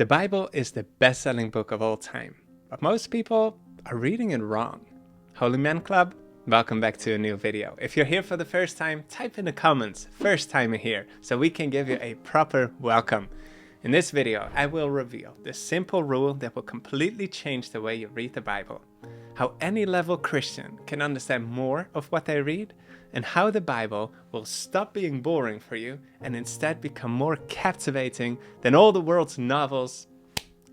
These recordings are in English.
The Bible is the best-selling book of all time, but most people are reading it wrong. Holy Man Club, welcome back to a new video. If you're here for the first time, type in the comments, first time here, so we can give you a proper welcome. In this video, I will reveal the simple rule that will completely change the way you read the Bible, how any level Christian can understand more of what they read, and how the Bible will stop being boring for you and instead become more captivating than all the world's novels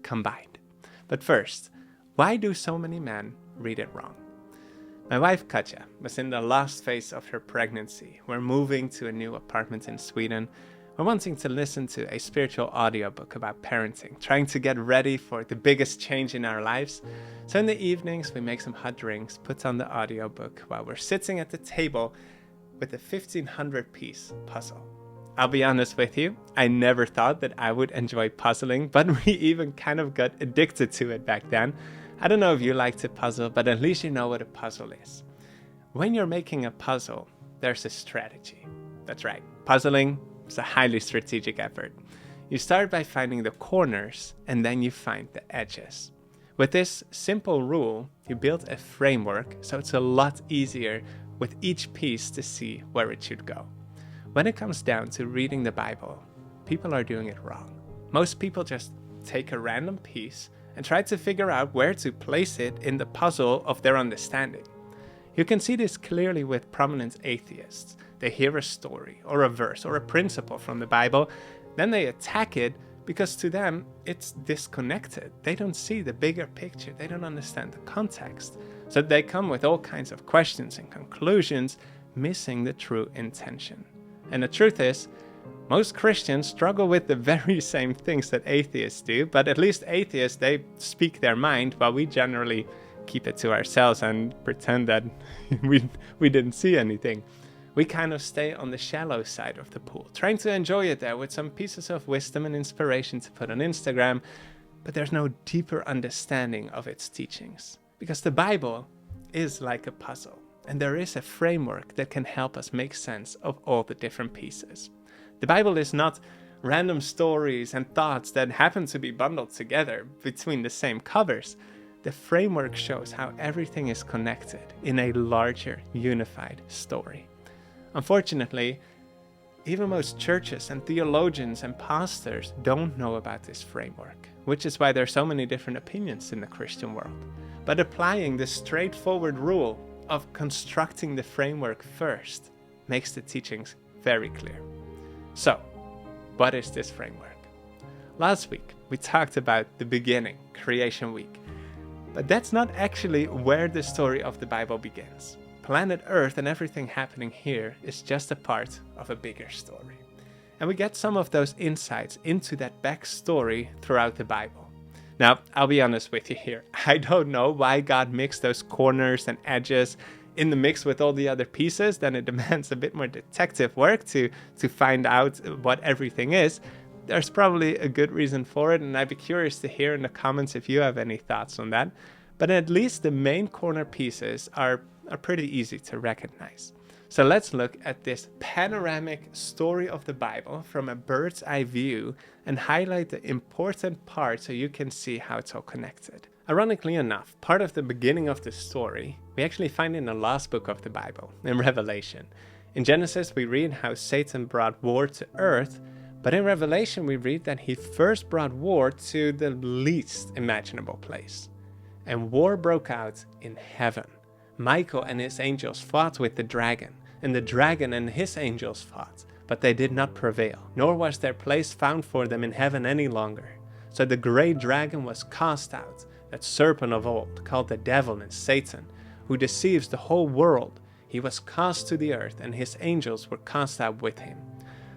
combined. But first, why do so many men read it wrong? My wife Katja was in the last phase of her pregnancy. We're moving to a new apartment in Sweden. We're wanting to listen to a spiritual audiobook about parenting, trying to get ready for the biggest change in our lives. So in the evenings, we make some hot drinks, put on the audiobook while we're sitting at the table with a 1500-piece puzzle. I'll be honest with you, I never thought that I would enjoy puzzling, but we even kind of got addicted to it back then. I don't know if you like to puzzle, but at least you know what a puzzle is. When you're making a puzzle, there's a strategy. That's right, puzzling is a highly strategic effort. You start by finding the corners, and then you find the edges. With this simple rule, you build a framework, so it's a lot easier with each piece to see where it should go. When it comes down to reading the Bible, people are doing it wrong. Most people just take a random piece and try to figure out where to place it in the puzzle of their understanding. You can see this clearly with prominent atheists. They hear a story or a verse or a principle from the Bible, then they attack it because to them it's disconnected. They don't see the bigger picture. They don't understand the context. So they come with all kinds of questions and conclusions, missing the true intention. And the truth is, most Christians struggle with the very same things that atheists do, but at least atheists, they speak their mind, while we generally keep it to ourselves and pretend that we didn't see anything. We kind of stay on the shallow side of the pool, trying to enjoy it there with some pieces of wisdom and inspiration to put on Instagram, but there's no deeper understanding of its teachings. Because the Bible is like a puzzle, and there is a framework that can help us make sense of all the different pieces. The Bible is not random stories and thoughts that happen to be bundled together between the same covers. The framework shows how everything is connected in a larger, unified story. Unfortunately, even most churches and theologians and pastors don't know about this framework, which is why there are so many different opinions in the Christian world. But applying the straightforward rule of constructing the framework first makes the teachings very clear. So, what is this framework? Last week, we talked about the beginning, creation week. But that's not actually where the story of the Bible begins. Planet Earth and everything happening here is just a part of a bigger story. And we get some of those insights into that backstory throughout the Bible. Now, I'll be honest with you here. I don't know why God mixed those corners and edges in the mix with all the other pieces. Then it demands a bit more detective work to find out what everything is. There's probably a good reason for it, and I'd be curious to hear in the comments if you have any thoughts on that. But at least the main corner pieces are pretty easy to recognize. So let's look at this panoramic story of the Bible from a bird's eye view and highlight the important parts so you can see how it's all connected. Ironically enough, part of the beginning of the story we actually find in the last book of the Bible, in Revelation. In Genesis, we read how Satan brought war to earth, but in Revelation, we read that he first brought war to the least imaginable place. And war broke out in heaven. Michael and his angels fought with the dragon, and the dragon and his angels fought, but they did not prevail, nor was their place found for them in heaven any longer. So the great dragon was cast out, that serpent of old, called the devil and Satan, who deceives the whole world. He was cast to the earth, and his angels were cast out with him.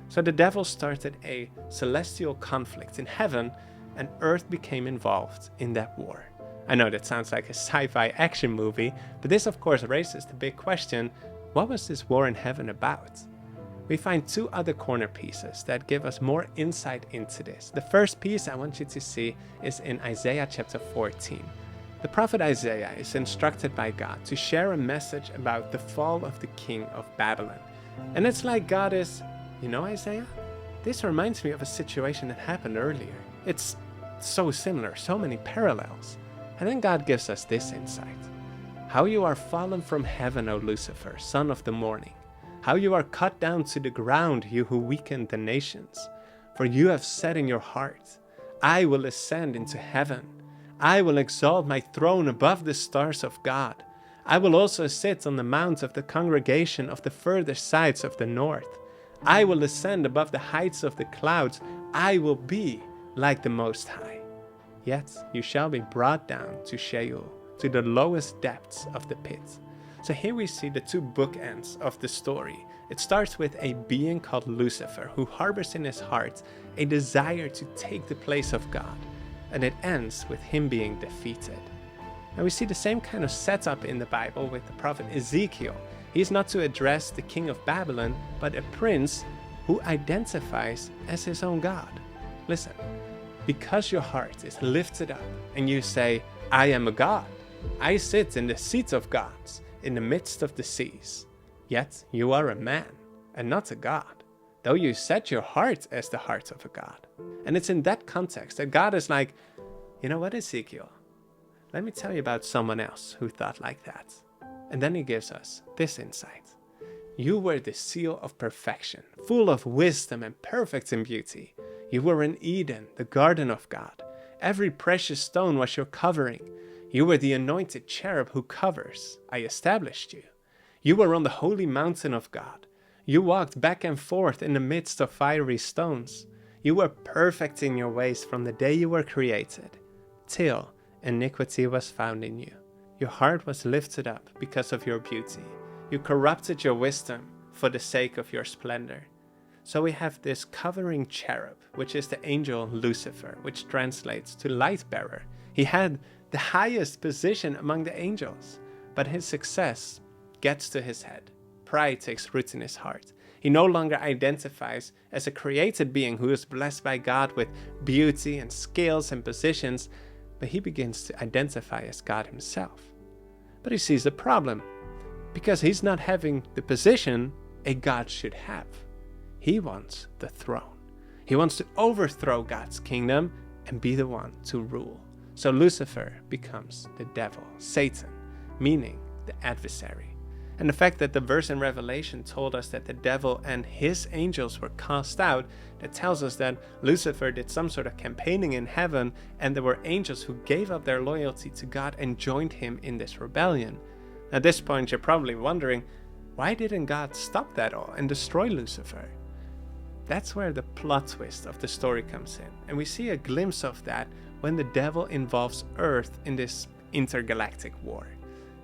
So the devil started a celestial conflict in heaven, and earth became involved in that war. I know that sounds like a sci-fi action movie, but this of course raises the big question, what was this war in heaven about? We find two other corner pieces that give us more insight into this. The first piece I want you to see is in Isaiah chapter 14. The prophet Isaiah is instructed by God to share a message about the fall of the king of Babylon. And it's like God is, you know, Isaiah, this reminds me of a situation that happened earlier. It's so similar, so many parallels. And then God gives us this insight. How you are fallen from heaven, O Lucifer, son of the morning. How you are cut down to the ground, you who weakened the nations. For you have said in your heart, I will ascend into heaven. I will exalt my throne above the stars of God. I will also sit on the mount of the congregation of the further sides of the north. I will ascend above the heights of the clouds. I will be like the Most High. Yet you shall be brought down to Sheol, to the lowest depths of the pit. So here we see the two bookends of the story. It starts with a being called Lucifer, who harbors in his heart a desire to take the place of God. And it ends with him being defeated. And we see the same kind of setup in the Bible with the prophet Ezekiel. He's not to address the king of Babylon, but a prince who identifies as his own God. Listen, because your heart is lifted up and you say, I am a God. I sit in the seat of gods in the midst of the seas. Yet you are a man and not a God, though you set your heart as the heart of a God. And it's in that context that God is like, you know what, Ezekiel? Let me tell you about someone else who thought like that. And then he gives us this insight. You were the seal of perfection, full of wisdom and perfect in beauty. You were in Eden, the garden of God. Every precious stone was your covering. You were the anointed cherub who covers. I established you. You were on the holy mountain of God. You walked back and forth in the midst of fiery stones. You were perfect in your ways from the day you were created, till iniquity was found in you. Your heart was lifted up because of your beauty. You corrupted your wisdom for the sake of your splendor. So we have this covering cherub, which is the angel Lucifer, which translates to light bearer. He had the highest position among the angels, but his success gets to his head. Pride takes root in his heart. He no longer identifies as a created being who is blessed by God with beauty and skills and positions, but he begins to identify as God himself. But he sees a problem, because he's not having the position a God should have. He wants the throne. He wants to overthrow God's kingdom and be the one to rule. So Lucifer becomes the devil, Satan, meaning the adversary. And the fact that the verse in Revelation told us that the devil and his angels were cast out, that tells us that Lucifer did some sort of campaigning in heaven, and there were angels who gave up their loyalty to God and joined him in this rebellion. At this point, you're probably wondering, why didn't God stop that all and destroy Lucifer? That's where the plot twist of the story comes in. And we see a glimpse of that when the devil involves Earth in this intergalactic war.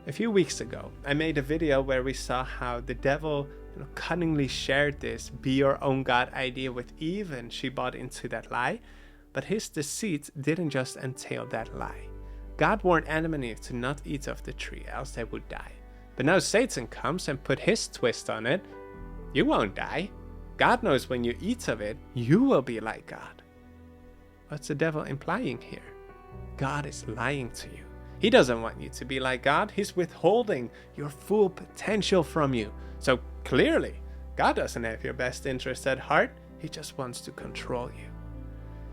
A few weeks ago, I made a video where we saw how the devil cunningly shared this be your own God idea with Eve, and she bought into that lie. But his deceit didn't just entail that lie. God warned Adam and Eve to not eat of the tree, else they would die. But now Satan comes and put his twist on it. You won't die. God knows when you eat of it, you will be like God. What's the devil implying here? God is lying to you. He doesn't want you to be like God. He's withholding your full potential from you. So clearly, God doesn't have your best interest at heart. He just wants to control you.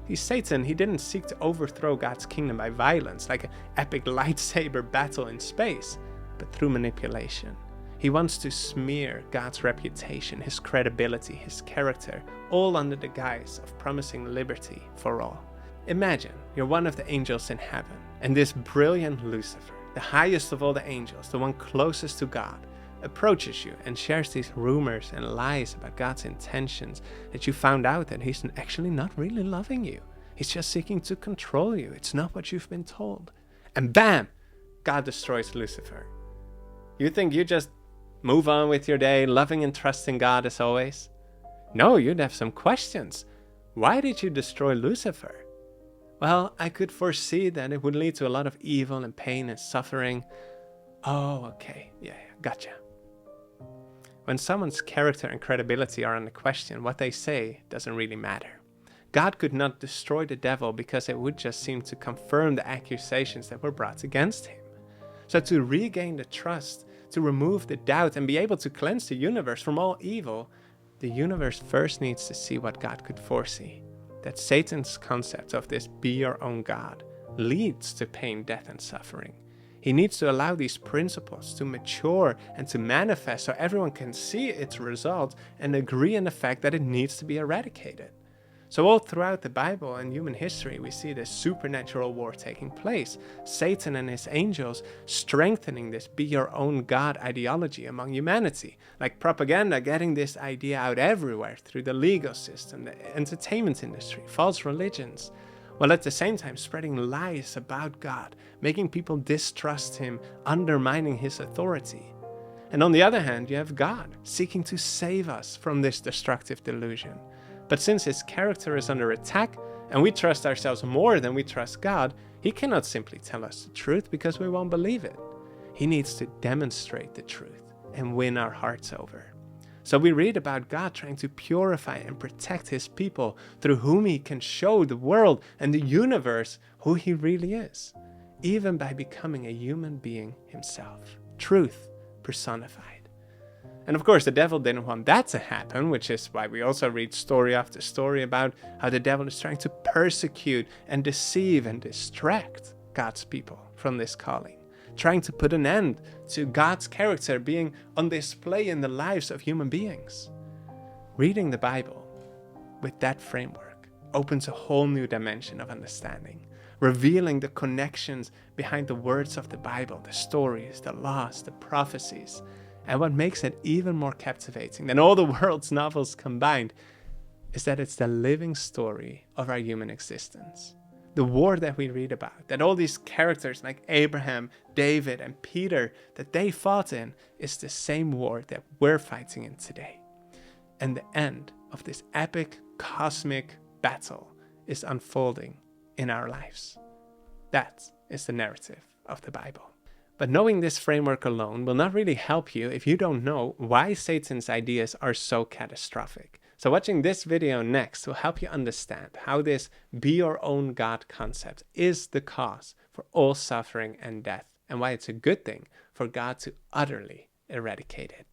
He's Satan. He didn't seek to overthrow God's kingdom by violence, like an epic lightsaber battle in space, but through manipulation. He wants to smear God's reputation, his credibility, his character, all under the guise of promising liberty for all. Imagine you're one of the angels in heaven, and this brilliant Lucifer, the highest of all the angels, the one closest to God, approaches you and shares these rumors and lies about God's intentions, that you found out that he's actually not really loving you. He's just seeking to control you. It's not what you've been told. And bam! God destroys Lucifer. You think you just move on with your day, loving and trusting God as always? No, you'd have some questions. Why did you destroy Lucifer? Well, I could foresee that it would lead to a lot of evil and pain and suffering. Oh, okay. Yeah, gotcha. When someone's character and credibility are under question, what they say doesn't really matter. God could not destroy the devil because it would just seem to confirm the accusations that were brought against him. So to regain the trust, to remove the doubt and be able to cleanse the universe from all evil, the universe first needs to see what God could foresee. that Satan's concept of this be your own God leads to pain, death, and suffering. He needs to allow these principles to mature and to manifest so everyone can see its result and agree in the fact that it needs to be eradicated. So all throughout the Bible and human history, we see this supernatural war taking place. Satan and his angels strengthening this be your own God ideology among humanity. Like propaganda, getting this idea out everywhere through the legal system, the entertainment industry, false religions. While at the same time spreading lies about God, making people distrust him, undermining his authority. And on the other hand, you have God seeking to save us from this destructive delusion. But since his character is under attack, and we trust ourselves more than we trust God, he cannot simply tell us the truth because we won't believe it. He needs to demonstrate the truth and win our hearts over. So we read about God trying to purify and protect his people through whom he can show the world and the universe who he really is, even by becoming a human being himself. Truth personified. And of course, the devil didn't want that to happen, which is why we also read story after story about how the devil is trying to persecute and deceive and distract God's people from this calling, trying to put an end to God's character being on display in the lives of human beings. Reading the Bible with that framework opens a whole new dimension of understanding, revealing the connections behind the words of the Bible, the stories, the laws, the prophecies. And what makes it even more captivating than all the world's novels combined is that it's the living story of our human existence. The war that we read about, that all these characters like Abraham, David, and Peter, that they fought in, is the same war that we're fighting in today. And the end of this epic cosmic battle is unfolding in our lives. That is the narrative of the Bible. But knowing this framework alone will not really help you if you don't know why Satan's ideas are so catastrophic. So watching this video next will help you understand how this be your own God concept is the cause for all suffering and death, and why it's a good thing for God to utterly eradicate it.